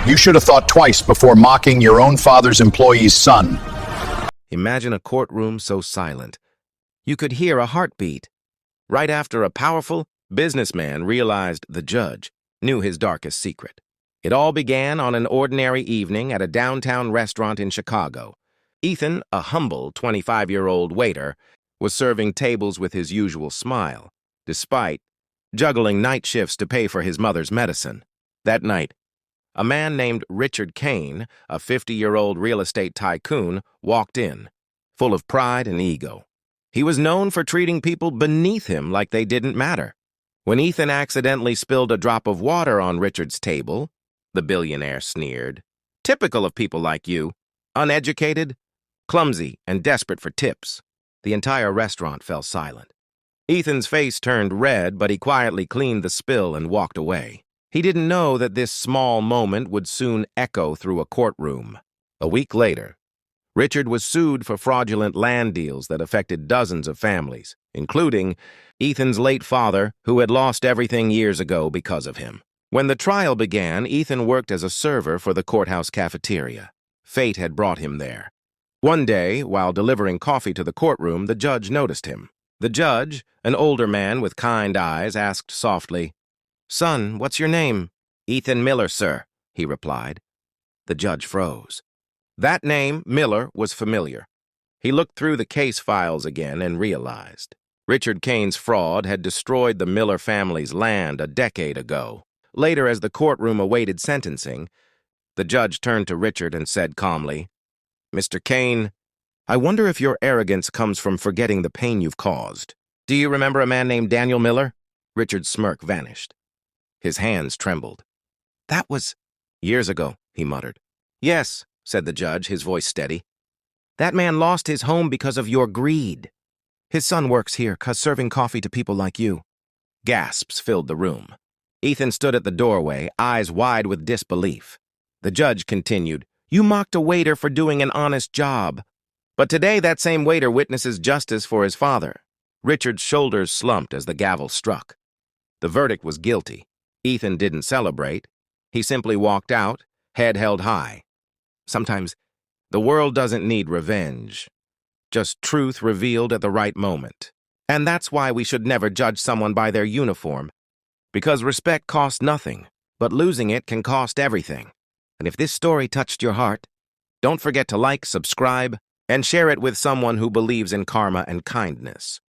You should have thought twice before mocking your own father's employee's son. Imagine a courtroom so silent. You could hear a heartbeat. Right after a powerful businessman realized the judge knew his darkest secret. It all began on an ordinary evening at a downtown restaurant in Chicago. Ethan, a humble 25-year-old waiter, was serving tables with his usual smile, despite juggling night shifts to pay for his mother's medicine. That night, a man named Richard Kane, a 50-year-old real estate tycoon, walked in, full of pride and ego. He was known for treating people beneath him like they didn't matter. When Ethan accidentally spilled a drop of water on Richard's table, the billionaire sneered. Typical of people like you, uneducated, clumsy, and desperate for tips. The entire restaurant fell silent. Ethan's face turned red, but he quietly cleaned the spill and walked away. He didn't know that this small moment would soon echo through a courtroom. A week later, Richard was sued for fraudulent land deals that affected dozens of families, including Ethan's late father, who had lost everything years ago because of him. When the trial began, Ethan worked as a server for the courthouse cafeteria. Fate had brought him there. One day, while delivering coffee to the courtroom, the judge noticed him. The judge, an older man with kind eyes, asked softly, "Son, what's your name?" "Ethan Miller, sir," he replied. The judge froze. That name, Miller, was familiar. He looked through the case files again and realized Richard Kane's fraud had destroyed the Miller family's land a decade ago. Later, as the courtroom awaited sentencing, the judge turned to Richard and said calmly, "Mr. Kane, I wonder if your arrogance comes from forgetting the pain you've caused. Do you remember a man named Daniel Miller?" Richard's smirk vanished. His hands trembled. "That was years ago," he muttered. "Yes," said the judge, his voice steady. "That man lost his home because of your greed. His son works here, serving coffee to people like you." Gasps filled the room. Ethan stood at the doorway, eyes wide with disbelief. The judge continued, "You mocked a waiter for doing an honest job. But today that same waiter witnesses justice for his father." Richard's shoulders slumped as the gavel struck. The verdict was guilty. Ethan didn't celebrate. He simply walked out, head held high. Sometimes the world doesn't need revenge, just truth revealed at the right moment. And that's why we should never judge someone by their uniform, because respect costs nothing, but losing it can cost everything. And if this story touched your heart, don't forget to like, subscribe, and share it with someone who believes in karma and kindness.